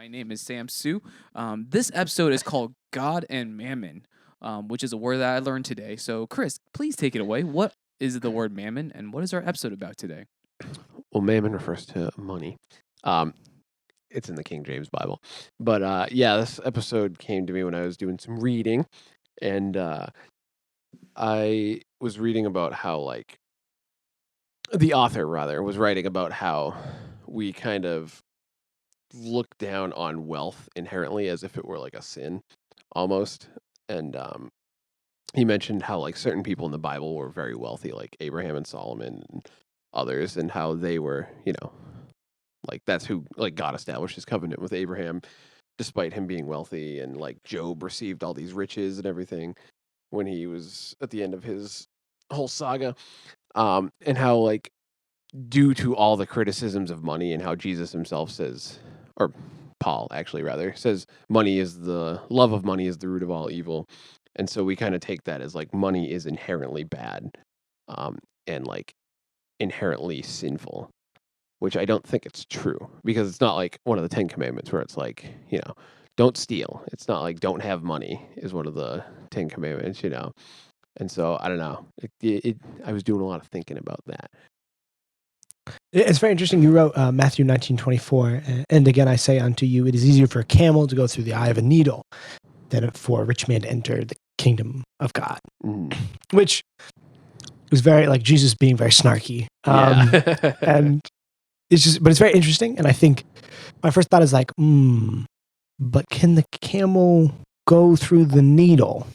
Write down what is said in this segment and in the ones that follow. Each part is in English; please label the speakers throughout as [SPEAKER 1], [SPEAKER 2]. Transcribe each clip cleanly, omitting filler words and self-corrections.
[SPEAKER 1] My name is Sam Sue. This episode is called God and Mammon, which is a word that I learned today. So, Chris, please take it away. What is the word mammon, and what is our episode about today?
[SPEAKER 2] Well, mammon refers to money. It's in the King James Bible. But this episode came to me when I was doing some reading, and I was reading about how, like, the author, rather, was writing about how we kind of look down on wealth inherently as if it were like a sin, almost. And he mentioned how, like, certain people in the Bible were very wealthy, like Abraham and Solomon and others, and how they were, like, that's who, like, God established his covenant with Abraham, despite him being wealthy, and, like, Job received all these riches and everything when he was at the end of his whole saga, and how, like, due to all the criticisms of money, and how Jesus himself says, or Paul actually rather says, the love of money is the root of all evil, and so we kind of take that as, like, money is inherently bad, and, like, inherently sinful. Which I don't think it's true, because it's not like one of the 10 Commandments where it's like, don't steal. It's not like don't have money is one of the 10 Commandments, And so, I don't know. I was doing a lot of thinking about that.
[SPEAKER 3] It's very interesting. You wrote Matthew 19:24, and again I say unto you, it is easier for a camel to go through the eye of a needle than for a rich man to enter the kingdom of God. Which was very, like, Jesus being very snarky. And but it's very interesting, and I think my first thought is like, but can the camel go through the needle?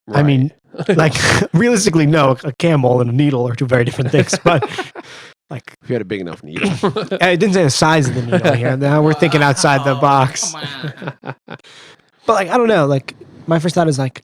[SPEAKER 3] Right. I mean, like, realistically, no, a camel and a needle are two very different things, but, like...
[SPEAKER 2] If you had a big enough needle.
[SPEAKER 3] I didn't say the size of the needle here. Now we're thinking outside the box. But, like, I don't know, like, my first thought is, like,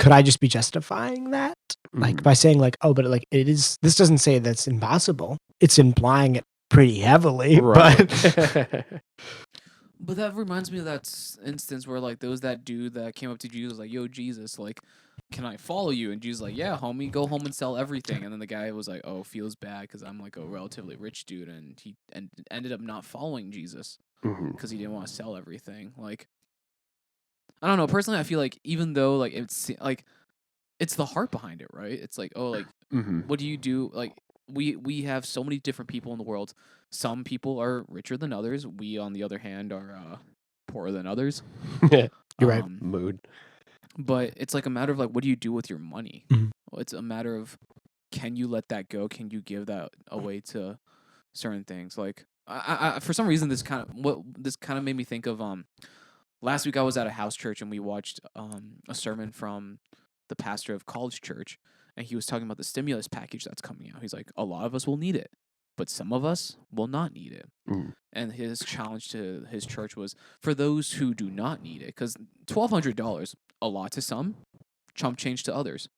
[SPEAKER 3] could I just be justifying that? Like, by saying, like, oh, but, like, this doesn't say that's impossible. It's implying it pretty heavily,
[SPEAKER 1] right. But that reminds me of that instance where, like, that dude that came up to Jesus, like, yo, Jesus, like, can I follow you? And Jesus like, yeah, homie, go home and sell everything. And then the guy was like, oh, feels bad because I'm, like, a relatively rich dude. And he ended up not following Jesus because he didn't want to sell everything. Like, I don't know. Personally, I feel like even though, like, it's the heart behind it, right? It's like, oh, like, what do you do? Like, we have so many different people in the world. Some people are richer than others. We, on the other hand, are poorer than others.
[SPEAKER 3] You're right.
[SPEAKER 2] Mood.
[SPEAKER 1] But it's like a matter of, like, what do you do with your money? It's a matter of, can you let that go? Can you give that away to certain things? Like, I for some reason, this kind of made me think of last week I was at a house church and we watched a sermon from the pastor of College Church, and he was talking about the stimulus package that's coming out. He's like, a lot of us will need it, but some of us will not need it. And his challenge to his church was for those who do not need it, because $1,200, a lot to some, chump change to others.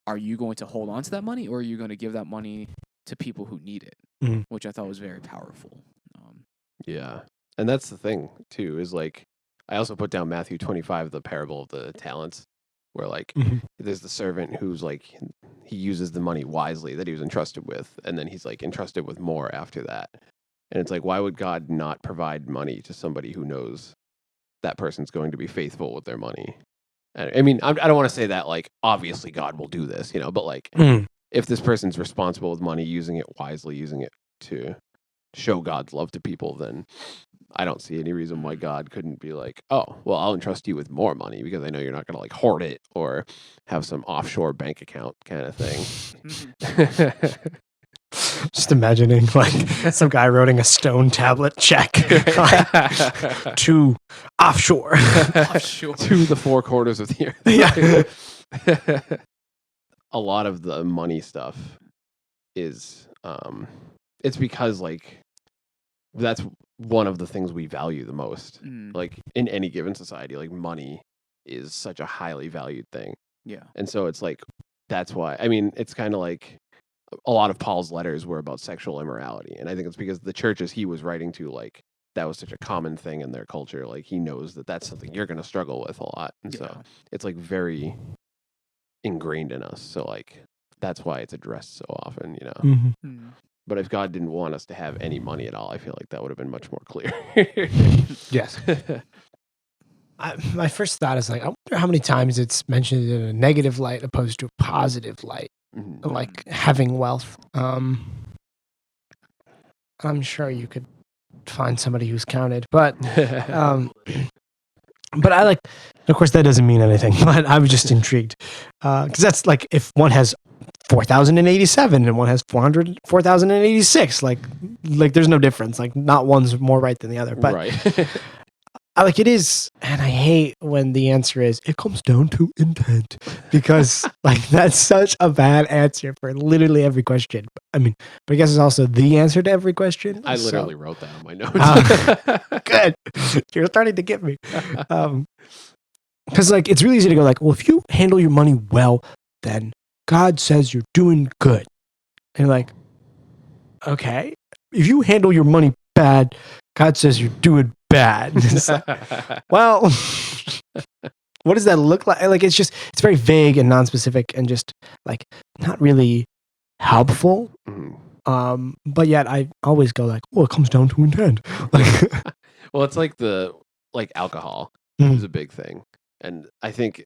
[SPEAKER 1] Are you going to hold on to that money, or are you going to give that money to people who need it? Which I thought was very powerful.
[SPEAKER 2] Yeah. And that's the thing, too, is, like, I also put down Matthew 25, the parable of the talents, where, like, there's the servant who's, like, he uses the money wisely that he was entrusted with, and then he's, like, entrusted with more after that. And it's like, why would God not provide money to somebody who knows that person's going to be faithful with their money? And, I mean, I don't want to say that, like, obviously God will do this, but, like, if this person's responsible with money, using it wisely, using it to show God's love to people, then I don't see any reason why God couldn't be like, oh, well, I'll entrust you with more money because I know you're not going to, like, hoard it or have some offshore bank account kind of thing.
[SPEAKER 3] Just imagining, like, some guy writing a stone tablet check to offshore.
[SPEAKER 2] To the four quarters of the earth. Yeah. A lot of the money stuff is, it's because, like, that's one of the things we value the most. Like, in any given society, like, money is such a highly valued thing.
[SPEAKER 1] Yeah.
[SPEAKER 2] And so it's like, that's why, I mean, it's kind of like a lot of Paul's letters were about sexual immorality. And I think it's because the churches he was writing to, like, that was such a common thing in their culture. Like, he knows that that's something you're going to struggle with a lot. And so it's, like, very ingrained in us. So, like, that's why it's addressed so often, But if God didn't want us to have any money at all, I feel like that would have been much more clear.
[SPEAKER 3] Yes. My first thought is like, I wonder how many times it's mentioned in a negative light opposed to a positive light, like having wealth. I'm sure you could find somebody who's counted, but but I like, of course, that doesn't mean anything, but I was just intrigued because that's like if one has 4,087 and one has 4,086, like there's no difference. Like not one's more right than the other, but
[SPEAKER 2] right.
[SPEAKER 3] I like it is, and I hate when the answer is it comes down to intent because like that's such a bad answer for literally every question. I mean, but I guess it's also the answer to every question.
[SPEAKER 2] I literally wrote that on my notes.
[SPEAKER 3] Good, you're starting to get me. Because like it's really easy to go like, well, if you handle your money well, then God says you're doing good. And you're like, okay, if you handle your money bad, God says you're doing bad. It's like, well, what does that look like? Like it's very vague and non-specific and just like not really helpful. But yet I always go like, well, it comes down to intent. Like,
[SPEAKER 2] well, it's like alcohol is a big thing, and I think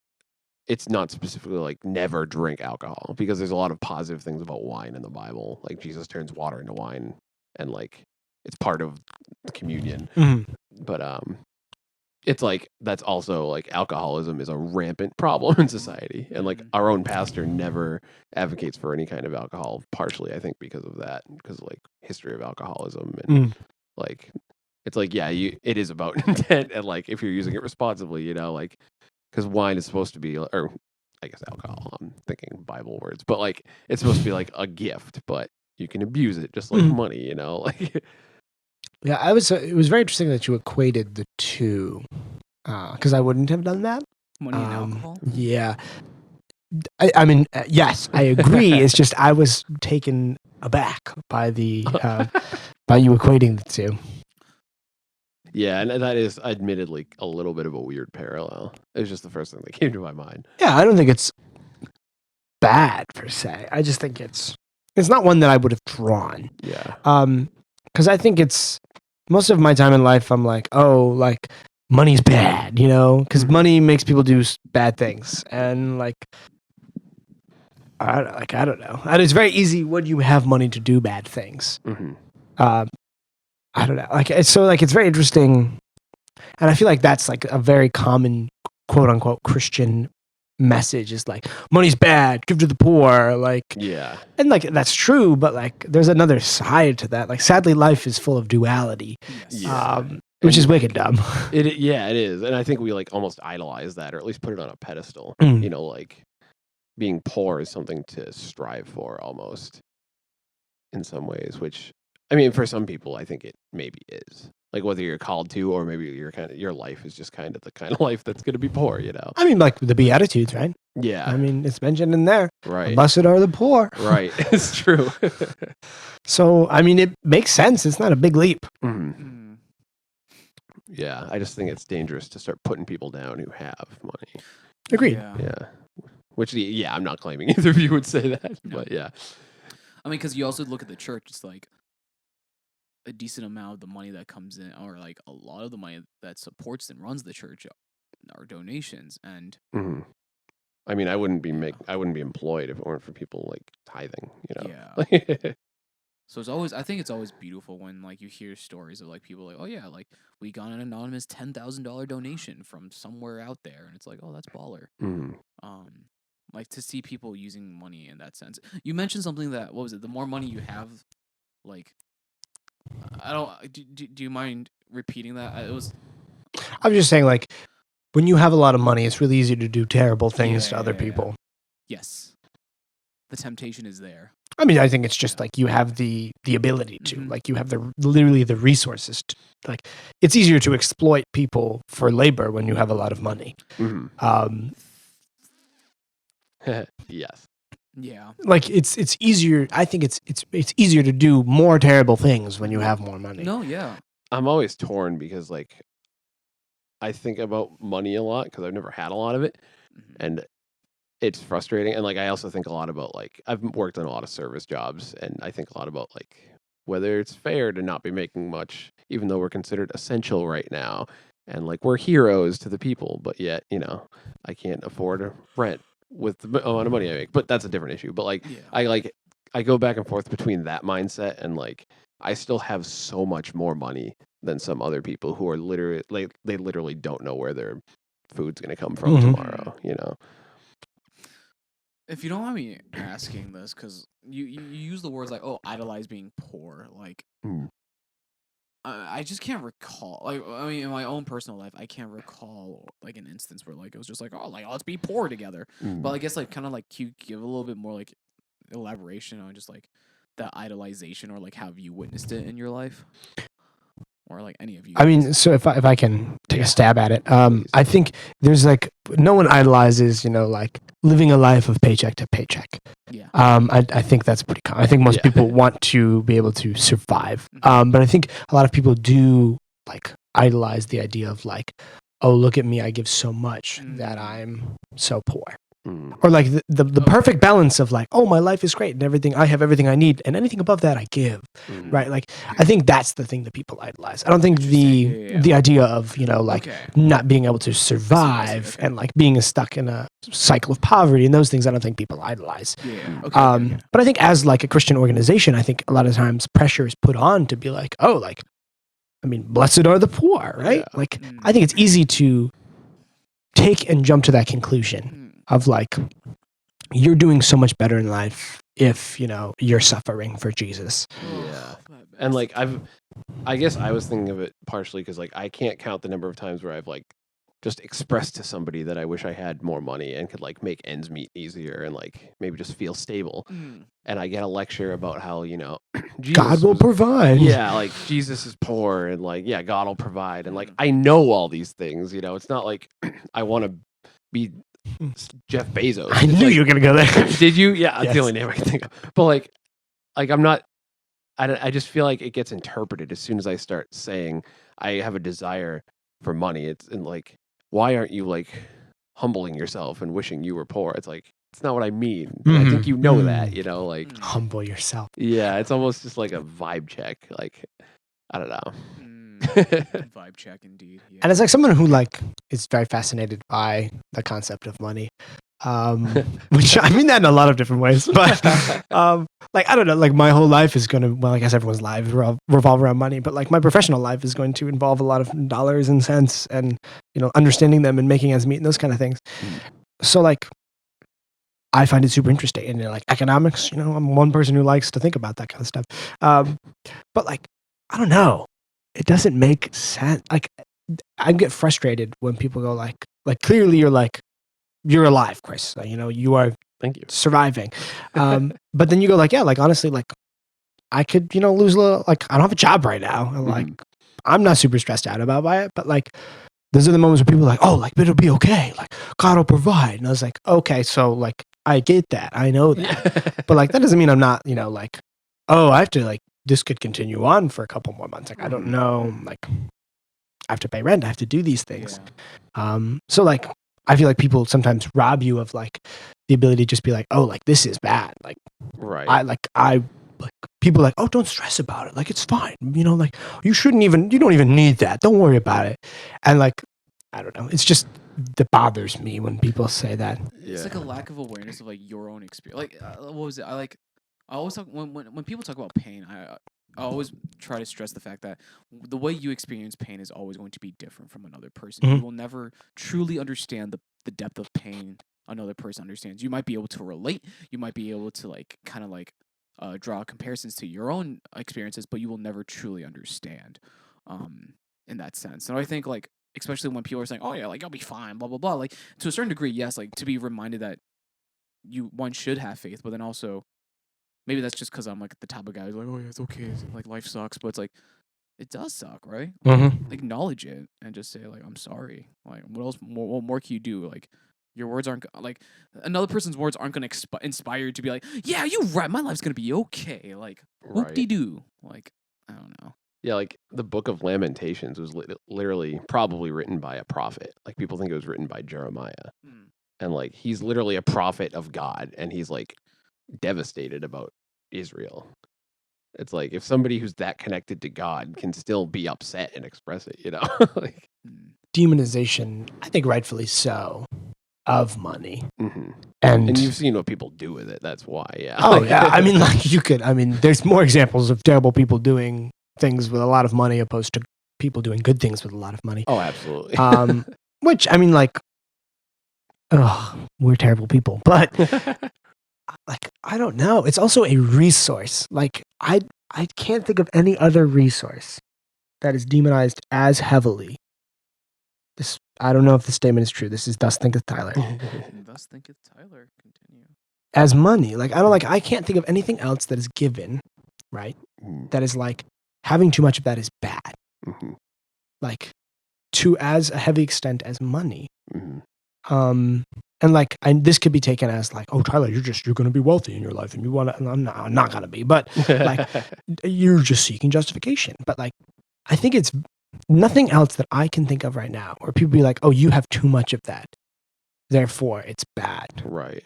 [SPEAKER 2] it's not specifically like never drink alcohol because there's a lot of positive things about wine in the Bible. Like Jesus turns water into wine, and like it's part of communion. But it's like that's also like alcoholism is a rampant problem in society, and like our own pastor never advocates for any kind of alcohol. Partially, I think because of that, because like history of alcoholism and like it's like it is about intent and like if you're using it responsibly, like. Because wine is supposed to be, or I guess alcohol, I'm thinking Bible words, but like it's supposed to be like a gift, but you can abuse it just like money, like.
[SPEAKER 3] Yeah, it was very interesting that you equated the two, because I wouldn't have done that.
[SPEAKER 1] Money and alcohol?
[SPEAKER 3] Yeah. I mean, yes, I agree. It's just I was taken aback by by you equating the two.
[SPEAKER 2] Yeah, and that is admittedly a little bit of a weird parallel. It was just the first thing that came to my mind.
[SPEAKER 3] Yeah, I don't think it's bad per se. I just think it's not one that I would have drawn.
[SPEAKER 2] Yeah.
[SPEAKER 3] Because I think it's most of my time in life. I'm like, oh, like money's bad, because money makes people do bad things, and like I don't know. And it's very easy when you have money to do bad things. I don't know. Like it's very interesting, and I feel like that's like a very common quote unquote Christian message is like money's bad, give to the poor, like and like that's true, but like there's another side to that. Like sadly, life is full of duality, which is wicked dumb.
[SPEAKER 2] It is, and I think we like almost idolize that, or at least put it on a pedestal. Like being poor is something to strive for, almost in some ways, which. I mean, for some people, I think it maybe is. Like whether you're called to, or maybe your life is just kind of the kind of life that's going to be poor,
[SPEAKER 3] I mean, like the Beatitudes, right?
[SPEAKER 2] Yeah.
[SPEAKER 3] I mean, it's mentioned in there.
[SPEAKER 2] Right.
[SPEAKER 3] Blessed are the poor.
[SPEAKER 2] Right. It's true.
[SPEAKER 3] So, I mean, it makes sense. It's not a big leap.
[SPEAKER 2] Yeah. I just think it's dangerous to start putting people down who have money.
[SPEAKER 3] Agreed.
[SPEAKER 2] Yeah. Which, I'm not claiming either of you would say that, but yeah.
[SPEAKER 1] I mean, because you also look at the church, it's like, a decent amount of the money that comes in, or like a lot of the money that supports and runs the church, are donations. And
[SPEAKER 2] I mean, I wouldn't be employed if it weren't for people like tithing.
[SPEAKER 1] Yeah. So I think it's always beautiful when like you hear stories of like people like, oh yeah, like we got an anonymous $10,000 donation from somewhere out there, and it's like, oh, that's baller. Like to see people using money in that sense. You mentioned something that, what was it? The more money you have, like. I don't. Do you mind repeating that?
[SPEAKER 3] I'm just saying, like, when you have a lot of money, it's really easy to do terrible things to other people.
[SPEAKER 1] Yes, the temptation is there.
[SPEAKER 3] I mean, I think it's just like you have the ability to, like, you have literally the resources to, like, it's easier to exploit people for labor when you have a lot of money.
[SPEAKER 2] Yes.
[SPEAKER 1] Yeah.
[SPEAKER 3] Like it's easier. I think it's easier to do more terrible things when you have more money.
[SPEAKER 1] No, yeah.
[SPEAKER 2] I'm always torn because like I think about money a lot because I've never had a lot of it, and it's frustrating. And like I also think a lot about like I've worked on a lot of service jobs, and I think a lot about like whether it's fair to not be making much, even though we're considered essential right now. And like we're heroes to the people, but yet, I can't afford a rent with the amount of money I make. But that's a different issue. But like,
[SPEAKER 1] Yeah.
[SPEAKER 2] I go back and forth between that mindset and like, I still have so much more money than some other people who are literally, like, they literally don't know where their food's going to come from tomorrow,
[SPEAKER 1] If you don't mind me asking this, because you use the words like, oh, idolize being poor. Like,
[SPEAKER 2] Mm.
[SPEAKER 1] I just can't recall. Like, I mean, in my own personal life, I can't recall like an instance where like it was just like, oh, like let's be poor together. But I guess like kind of like you give a little bit more like elaboration on just like the idolization or like have you witnessed it in your life, or like any of you.
[SPEAKER 3] I mean, so if I can take a stab at it,
[SPEAKER 2] Please.
[SPEAKER 3] I think there's like no one idolizes, like living a life of paycheck to paycheck.
[SPEAKER 1] Yeah.
[SPEAKER 3] I think that's pretty common. I think most people want to be able to survive. But I think a lot of people do like idolize the idea of like, oh, look at me, I give so much that I'm so poor. Or like the perfect balance of like, oh, my life is great and everything, I have everything I need, and anything above that I give, right? Like, I think that's the thing that people idolize. I don't think the idea of like not being able to survive and like being stuck in a cycle of poverty and those things, I don't think people idolize. But I think as like a Christian organization, I think a lot of times pressure is put on to be like, oh, like, I mean, blessed are the poor, right? Like, I think it's easy to take and jump to that conclusion of like, you're doing so much better in life if you're suffering for Jesus.
[SPEAKER 2] Yeah. And like I guess I was thinking of it partially because like I can't count the number of times where I've like just expressed to somebody that I wish I had more money and could like make ends meet easier and like maybe just feel stable. And I get a lecture about how Jesus
[SPEAKER 3] God will provide.
[SPEAKER 2] Yeah, like Jesus is poor and like God will provide, and like I know all these things. It's not like I want to be Jeff Bezos.
[SPEAKER 3] I knew you were gonna go there.
[SPEAKER 2] Did you? Yeah, that's the only name I can think of. But like I'm not. I just feel like it gets interpreted as soon as I start saying I have a desire for money. It's and like, why aren't you like humbling yourself and wishing you were poor? It's like it's not what I mean. I think you know that. Like
[SPEAKER 3] humble yourself.
[SPEAKER 2] Yeah, it's almost just like a vibe check. Like I don't know.
[SPEAKER 1] Vibe check indeed. Yeah.
[SPEAKER 3] And it's like someone who like is very fascinated by the concept of money, which I mean that in a lot of different ways. But like I don't know, like my whole life is gonna, well, I guess everyone's lives revolve around money, but like my professional life is going to involve a lot of dollars and cents, and understanding them and making ends meet and those kind of things. So like I find it super interesting, and like economics, I'm one person who likes to think about that kind of stuff. But like I don't know. It doesn't make sense. Like, I get frustrated when people go like clearly you're alive, Chris. You are.
[SPEAKER 2] Thank you.
[SPEAKER 3] Surviving. But then you go like, yeah, like honestly, like I could, lose a little. Like I don't have a job right now, and like I'm not super stressed out about it. But like those are the moments where people are like, oh, like it'll be okay. Like God will provide, and I was like, okay, so like I get that, I know that, but like that doesn't mean I'm not, like, oh, I have to like. This could continue on for a couple more months. Like, I don't know, like I have to pay rent. I have to do these things. So like, I feel like people sometimes rob you of like the ability to just be like, oh, like this is bad. Like,
[SPEAKER 2] right.
[SPEAKER 3] People are like, oh, don't stress about it. Like, it's fine. Like you don't even need that. Don't worry about it. And like, I don't know. It's just, that bothers me when people say that.
[SPEAKER 1] It's like a lack of awareness of like your own experience. Like, what was it? I always talk when people talk about pain. I always try to stress the fact that the way you experience pain is always going to be different from another person. You will never truly understand the depth of pain another person understands. You might be able to relate. You might be able to like kind of like draw comparisons to your own experiences, but you will never truly understand in that sense. And I think like especially when people are saying, "Oh yeah, like I'll be fine," blah blah blah. Like to a certain degree, yes, like to be reminded that one should have faith, but then also. Maybe that's just because I'm like the type of guy who's like, oh yeah, it's okay. Like life sucks, but it's like, it does suck, right? Like, acknowledge it and just say like, I'm sorry. Like, what else? What more can you do? Like, your words aren't like another person's words aren't gonna inspire you to be like, yeah, you're right. My life's gonna be okay. Like, whoop-de-doo. Like, I don't know.
[SPEAKER 2] Yeah, like the Book of Lamentations was literally probably written by a prophet. Like people think it was written by Jeremiah, and like he's literally a prophet of God, and he's like. Devastated about Israel, It's like if somebody who's that connected to God can still be upset and express it, like,
[SPEAKER 3] Demonization, I think rightfully so, of money.
[SPEAKER 2] mm-hmm.
[SPEAKER 3] And
[SPEAKER 2] And you've seen what people do with it. That's why, yeah.
[SPEAKER 3] Oh, yeah. I mean, like there's more examples of terrible people doing things with a lot of money opposed to people doing good things with a lot of money.
[SPEAKER 2] Oh, absolutely.
[SPEAKER 3] Which, I mean, like, we're terrible people. But, like, I don't know. It's also a resource. Like, I can't think of any other resource that is demonized as heavily. I don't know if this statement is true. This is Thus Thinketh Tyler.
[SPEAKER 1] Thus thinketh Tyler. Continue.
[SPEAKER 3] As money. Like, I can't think of anything else that is given, right? That is like, having too much of that is bad.
[SPEAKER 2] Mm-hmm.
[SPEAKER 3] Like, to as a heavy extent as money.
[SPEAKER 2] Mm-hmm.
[SPEAKER 3] And like, this could be taken as like, oh, Tyler, you're going to be wealthy in your life, and you want to. I'm not going to be, but like, you're just seeking justification. But like, I think it's nothing else that I can think of right now where people be like, oh, you have too much of that, therefore it's bad.
[SPEAKER 2] Right.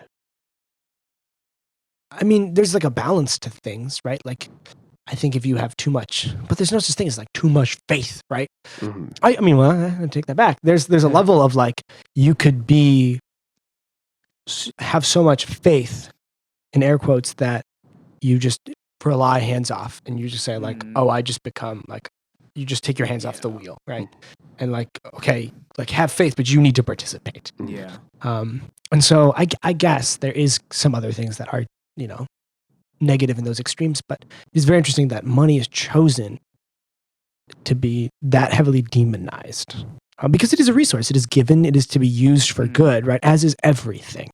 [SPEAKER 3] I mean, there's like a balance to things, right? Like, I think if you have too much, but there's no such thing as like too much faith, right?
[SPEAKER 2] Mm-hmm.
[SPEAKER 3] I mean, well, I take that back. There's a level of like, you could have so much faith, in air quotes, that you just rely hands off, and you just say like, oh, I just become like, you just take your hands off the wheel, right? And like, okay, like have faith, but you need to participate.
[SPEAKER 1] Yeah.
[SPEAKER 3] And so I guess there is some other things that are, negative in those extremes, but it's very interesting that money is chosen to be that heavily demonized because it is a resource. It is given. It is to be used for good, right? As is everything.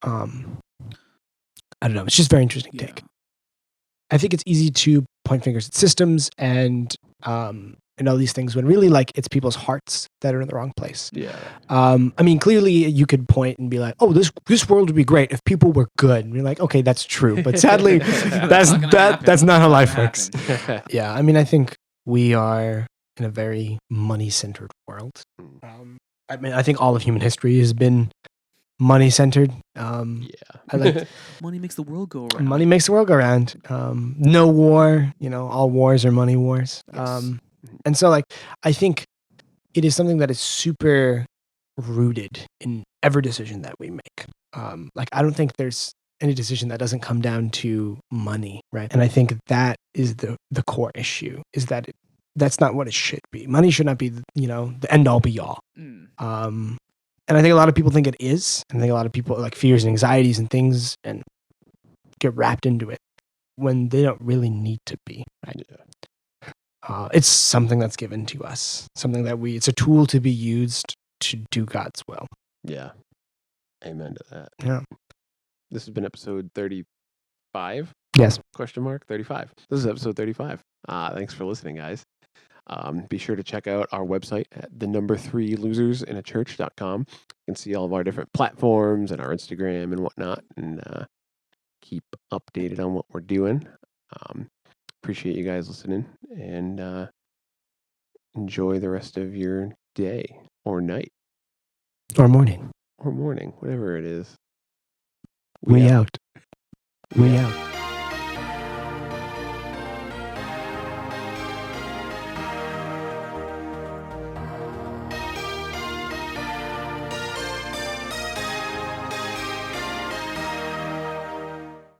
[SPEAKER 3] I don't know. It's just a very interesting take. I think it's easy to point fingers at systems and all these things when really like it's people's hearts that are in the wrong place.
[SPEAKER 2] Yeah.
[SPEAKER 3] I mean, clearly you could point and be like, oh, this world would be great if people were good. And you're like, okay, that's true. But sadly, that's not how life works. Yeah. I mean, I think we are in a very money-centered world. I mean, I think all of human history has been money-centered. I like
[SPEAKER 1] money makes the world go around.
[SPEAKER 3] Money makes the world go around. No war, all wars are money wars.
[SPEAKER 1] Yes.
[SPEAKER 3] And so like, I think it is something that is super rooted in every decision that we make. Like, I don't think there's any decision that doesn't come down to money, right? And I think that is the core issue, is that that's not what it should be. Money should not be, the end all be all. And I think a lot of people think it is. And I think a lot of people like fears and anxieties and things and get wrapped into it when they don't really need to be, right?
[SPEAKER 2] Yeah.
[SPEAKER 3] It's something that's given to us, something that it's a tool to be used to do God's will.
[SPEAKER 2] Yeah. Amen to that.
[SPEAKER 3] Yeah.
[SPEAKER 2] This has been episode 35?
[SPEAKER 3] Yes.
[SPEAKER 2] Question mark 35. This is episode 35. Thanks for listening, guys. Be sure to check out our website at 3losersinachurch.com. You can see all of our different platforms and our Instagram and whatnot, and keep updated on what we're doing. Appreciate you guys listening, and enjoy the rest of your day or night
[SPEAKER 3] Or morning.
[SPEAKER 2] or morning, whatever it is.
[SPEAKER 3] We out. We out.